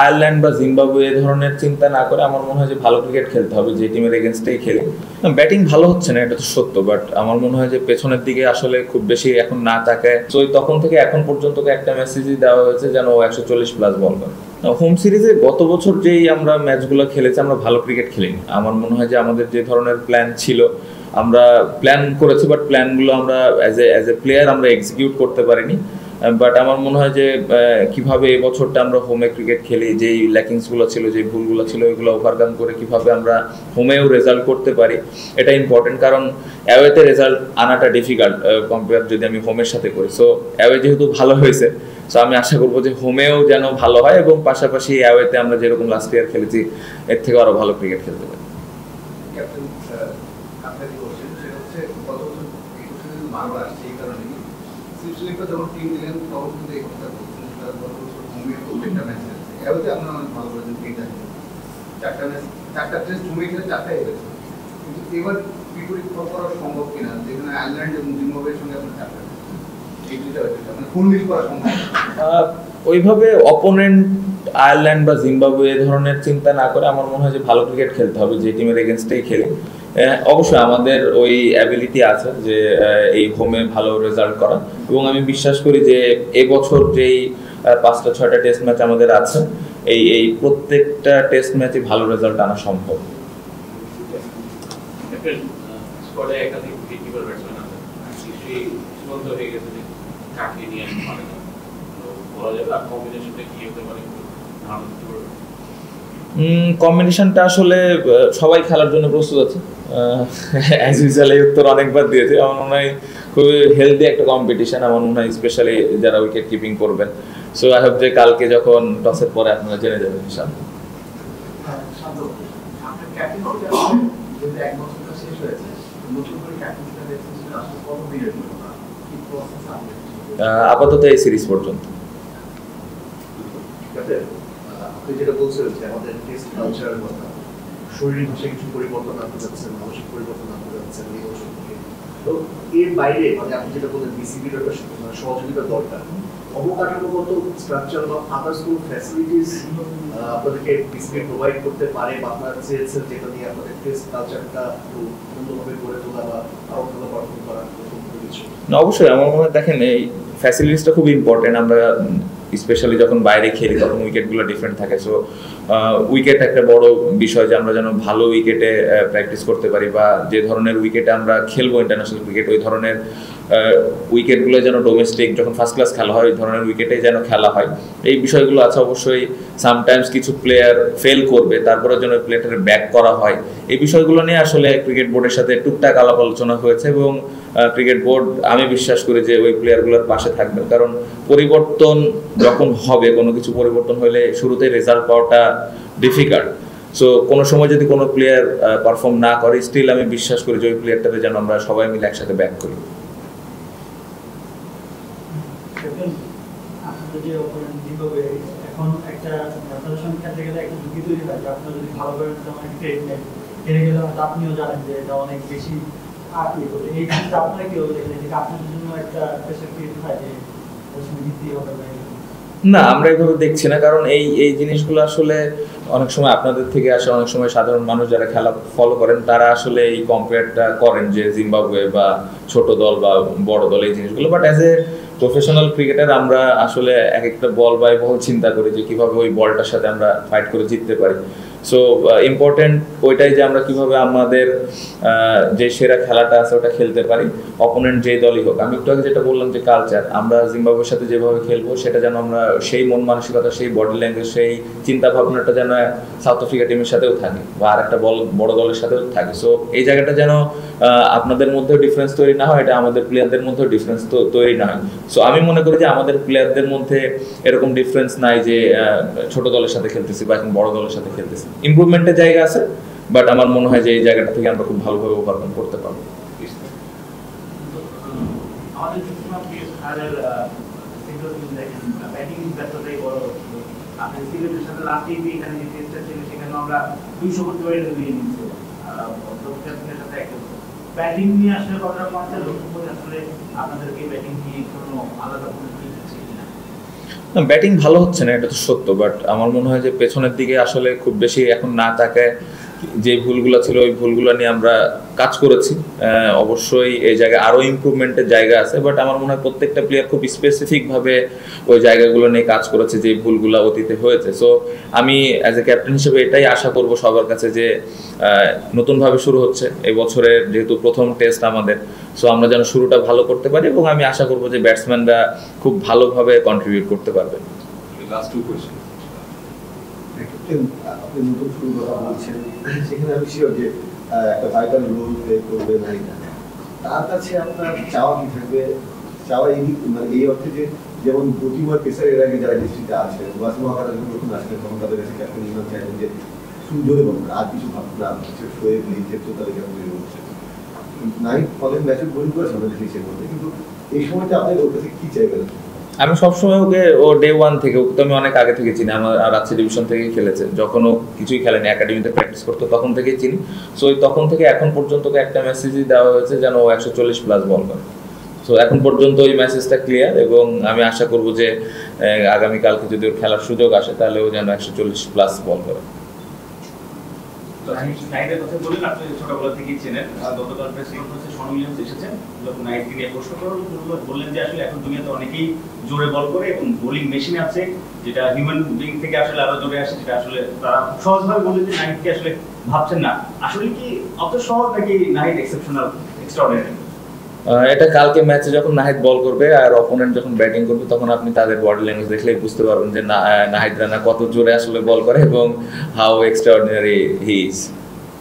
Ireland বা Zimbabwe এই ধরনের চিন্তা না করে আমার মনে হয় যে ভালো ক্রিকেট খেলতে হবে, যে টিমের এগেনস্টেই খেলে। ব্যাটিং ভালো হচ্ছে না, এটা তো সত্য, বাট আমার মনে হয় যে পেছনের দিকে আসলে খুব বেশি এখন না তাকায়। তো তখন থেকে এখন পর্যন্ত একটা মেসেজই দেওয়া হয়েছে যেন ও 140+ বল করে। হোম সিরিজে গত বছর যেই আমরা ম্যাচগুলো খেলেছি আমরা ভালো ক্রিকেট খেলিনি। আমার মনে হয় যে আমাদের যে ধরনের প্ল্যান ছিল, আমরা প্ল্যান করেছি, বাট প্ল্যানগুলো আমরা অ্যাজ এ প্লেয়ার আমরা এক্সিকিউট করতে পারিনি। বাট আমার মনে হয় যে কিভাবে এই বছরটা আমরা হোমে ক্রিকেট খেলি, যেই ল্যাকিংসগুলো ছিল, যে ভুলগুলো ছিল, ওইগুলো ওভারকাম করে কিভাবে আমরা হোমেও রেজাল্ট করতে পারি, এটা ইম্পর্টেন্ট। কারণ অ্যাওয়েতে রেজাল্ট আনাটা ডিফিকাল্ট কম্পেয়ার যদি আমি হোমের সাথে করি। সো অ্যাওয়ে যেহেতু ভালো হয়েছে, সো আমি আশা করবো যে হোমেও যেন ভালো হয়, এবং পাশাপাশি অ্যাওয়েতে আমরা যেরকম লাস্ট ইয়ার খেলেছি এর থেকে আরও ভালো ক্রিকেট খেলতে পারি। যখন টিম দিলেন তখন কিন্তু এই কথা প্রত্যেকটা ম্যাচে এবারে আপনারা অনেক ভালো করেছেন, চারটা টেস্ট জমে খেলে 4টাই হেরেছে। কিন্তু এবার বিপরীত করা সম্ভব কিনা, যেখানে আয়ারল্যান্ড এবং জিম্বাবুয়ের সঙ্গে আপনার 4টা এই দুইটা মানে ফুল মিল করা সম্ভব? ওইভাবে অপোনেন্ট আয়ারল্যান্ড বা জিম্বাবুয়ে এই ধরনের চিন্তা না করে আমার মনে হয় যে ভালো ক্রিকেট খেলতে হবে, যে টিমের এগেনস্টেই খেলে। অবশ্যই আমাদের ওই অ্যাবিলিটি আছে যে এই হোমে ভালো রেজাল্ট করা, এবং আমি বিশ্বাস করি যে এবছর যেই 5টা-6টা টেস্ট ম্যাচ আমাদের আছে, এই প্রত্যেকটা টেস্ট ম্যাচে ভালো রেজাল্ট আনা সম্ভব। কম্বিনেশনটা আসলে সবাই খেলার জন্য প্রস্তুত আছে, অ্যাজ ইউজুয়াল এই উত্তর অনেকবার দিয়েছে। আমার মনে হয় খুবই হেলদি একটা কম্পিটিশন, আমার মনে হয় স্পেশালি যারা উইকেট কিপিং করবেন। সো আই হোপ যে কালকে যখন টসের পরে আপনারা জেনে যাবেন ইনশাআল্লাহ। আপাতত এই সিরিজ পর্যন্ত। আপনি যেটা বলছিলেন যে আমাদের টেস্ট কালচারের কথা, শরীরিক ভাষায় কিছু পরিবর্তন আনতে যাচ্ছেন, মানসিক পরিবর্তন আনতে যাচ্ছেন এই বছর থেকে। তো এর বাইরে মানে আপনি যেটা বললেন বিসিবির একটা সহযোগিতা দরকার, অবকাঠামোগত স্ট্রাকচার বা আদার্স কোনো ফ্যাসিলিটিস আপনাদেরকে বিসিবি প্রোভাইড করতে পারে বা আপনারা চেয়েছেন যেটা নিয়ে আপনাদের টেস্ট কালচারটা একটু সুন্দরভাবে গড়ে তোলা বা আরো ভালো পারফর্ম করা কিছু? না, অবশ্যই আমার মনে হয় দেখেন এই ফ্যাসিলিটিসটা খুব ইম্পর্টেন্ট। আমরা স্পেশালি যখন বাইরে খেলি তখন উইকেটগুলো ডিফারেন্ট থাকে। সো উইকেট একটা বড় বিষয়, যে আমরা যেন ভালো উইকেটে প্র্যাকটিস করতে পারি, বা যে ধরনের উইকেটে আমরা খেলবো ইন্টারন্যাশনাল ক্রিকেট, ওই ধরনের উইকেটগুলো যেন ডোমেস্টিক যখন ফার্স্ট ক্লাস খেলা হয় ওই ধরনের উইকেটে যেন খেলা হয়, এই বিষয়গুলো আছে। অবশ্যই সামটাইমস কিছু প্লেয়ার ফেল করবে, তারপরে যেন ওই প্লেয়ারটাকে ব্যাক করা হয়, এই বিষয়গুলো নিয়ে আসলে ক্রিকেট বোর্ডের সাথে টুকটাক আলাপ আলোচনা হয়েছে, এবং ক্রিকেট বোর্ড আমি বিশ্বাস করি যে ওই প্লেয়ারগুলোর পাশে থাকবেন। কারণ পরিবর্তন যখন হবে, কোনো কিছু পরিবর্তন হলে শুরুতেই রেজাল্ট পাওয়াটা ডিফিকাল্ট। সো কোনো সময় যদি কোনো প্লেয়ার পারফর্ম না করে, স্টিল আমি বিশ্বাস করি যে ওই প্লেয়ারটাকে যেন আমরা সবাই মিলে একসাথে ব্যাক করি। এখন একটা খেলতে গেলে একটা ঝুঁকি তৈরি হয় যে আপনার যদি ভালো করে হেরে গেলে হয়তো আপনিও জানেন যে এটা অনেক বেশি এই জিনিসটা আপনারা কি হবে দেখলেন, এটা আপনাদের জন্য একটা প্রেশার ক্রিয়েট হয় যে জিততেই হবে? না, আমরা এইভাবে দেখছি না, কারণ এই জিনিসগুলো আসলে অনেক সময় আপনাদের থেকে আসে, অনেক সময় সাধারণ মানুষ যারা খেলা ফলো করেন তারা আসলে এই কম্পেয়ারটা করেন যে জিম্বাবুয়ে বা ছোট দল বা বড় দল এই জিনিসগুলো। But as a professional cricketer আমরা আসলে এক একটা বল বাই বল চিন্তা করি যে কীভাবে ওই বলটার সাথে আমরা ফাইট করে জিততে পারি। সো ইম্পর্টেন্ট ওইটাই যে আমরা কীভাবে আমাদের যে সেরা খেলাটা আছে ওটা খেলতে পারি, অপোনেন্ট যেই দলই হোক। আমি একটু আগে যেটা বললাম যে কালচার, আমরা জিম্বাবুয়ের সাথে যেভাবে খেলবো সেটা যেন আমরা সেই মন মানসিকতা, সেই বডি ল্যাঙ্গুয়েজ, সেই চিন্তা ভাবনাটা যেন সাউথ আফ্রিকা টিমের সাথেও থাকে বা আর একটা বড় দলের সাথেও থাকে। সো এই জায়গাটা যেন আপনাদের মধ্যেও ডিফারেন্স তৈরি না হয়, এটা আমাদের প্লেয়ারদের মধ্যেও ডিফারেন্স তৈরি না হয়। সো আমি মনে করি যে আমাদের প্লেয়ারদের মধ্যে এরকম ডিফারেন্স নাই যে ছোট দলের সাথে খেলতেছি বা এখন বড় দলের সাথে খেলতেছি। ইমপ্রুভমেন্টের জায়গা আছে, বাট আমার মনে হয় যে এই জায়গাটা থেকে আমরা খুব ভালোভাবে ওভারকাম করতে পারবো। ব্যাটিং নিয়ে আসলে কথা বলতে লক্ষ্য করে আসলে আপনাদেরকে ব্যাটিং কি কোনো আলাদা কোনো ব্যাটিং ভালো হচ্ছে না, এটা তো সত্য, বাট আমার মনে হয় যে পেছনের দিকে আসলে খুব বেশি এখন না তাকায় যে ভুলগুলো ছিল ওই ভুলগুলো নিয়ে আমরা কাজ করেছি। অবশ্যই এই জায়গায় আরও ইমপ্রুভমেন্টের জায়গা আছে, বাট আমার মনে হয় প্রত্যেকটা প্লেয়ার খুব স্পেসিফিকভাবে ওই জায়গাগুলো নিয়ে কাজ করেছে যে ভুলগুলো অতীতে হয়েছে। সো আমি অ্যাজ এ ক্যাপ্টেন হিসেবে এটাই আশা করব সবার কাছে যে নতুনভাবে শুরু হচ্ছে এই বছরের যেহেতু প্রথম টেস্ট আমাদের, সো আমরা যেন শুরুটা ভালো করতে পারি এবং আমি আশা করব যে ব্যাটসম্যানরা খুব ভালোভাবে কন্ট্রিবিউট করতে পারবে। Last two question. আপনি নতুন শুরু কথা বলছেন, সেখানে আমি শিওর যে একটা ভাইটাল রোল প্লে করবে নাহিদ। তার কাছে আপনার চাওয়া কি থাকবে? চাওয়া এই মানে এই অর্থে যে যেমন প্রতিবার পেসার এর আগে যারা ডিস্ট্রিক্টে আছে ওয়াসিম ওয়াকার যখন আসলেন তখন তাদের কাছে ক্যাপ্টেন ইমরান চাইলেন যে শুধু জোরে বলুন আর কিছু ভাবুন না, শোয়েব লিখে তো তাদের কেমন তৈরি হচ্ছে। নাহিদ ফলের ম্যাচে বোলিং করেছে আমাদের দেশের মধ্যে, কিন্তু এই সময়টা আপনি ওর কাছে কি চাইবেন? আমি সবসময় ওকে ও ডে ওয়ান থেকে, ওকে তো আমি অনেক আগে থেকে চিনি, আমার রাজশাহী ডিভিশন থেকেই খেলেছে, যখন ও কিছুই খেলেনি একাডেমিতে প্র্যাকটিস করতো তখন থেকেই চিনি। সো তখন থেকে এখন পর্যন্ত ওকে একটা মেসেজই দেওয়া হয়েছে যেন ও 140+ বল করে। সো এখন পর্যন্ত ওই মেসেজটা ক্লিয়ার এবং আমি আশা করব যে আগামীকালকে যদি ওর খেলার সুযোগ আসে তাহলে ও যেন 140+ বল করে। নাইটের কথা বলেন, আপনি ছোটবেলা থেকেই চেনেন। গতকাল প্রেস কনফারেন্সে শন উইলিয়ামস এসেছেন, যখন নাইটকে নিয়ে প্রশ্ন করার বললেন যে আসলে এখন দুনিয়াতে অনেকেই জোরে বল করে এবং বোলিং মেশিন আছে যেটা হিউম্যান বিং থেকে আসলে আরো জোরে আসে, যেটা আসলে তারা খুব সহজভাবে বললেন যে নাইটকে আসলে ভাবছেন না। আসলে কি অত সহজ নাকি নাইট এক্সেপশনাল, এক্সট্রাঅর্ডিনারি? এটা কালকে ম্যাচে যখন নাহিদ বল করবে আর অপোনেন্ট যখন ব্যাটিং করবে তখন আপনি তাদের বডি ল্যাঙ্গুয়েজ দেখলেই বুঝতে পারবেন যে নাহিদ রানা কত জোরে আসলে বল করে এবং হাউ এক্সট্রাঅর্ডিনারি হি ইজ।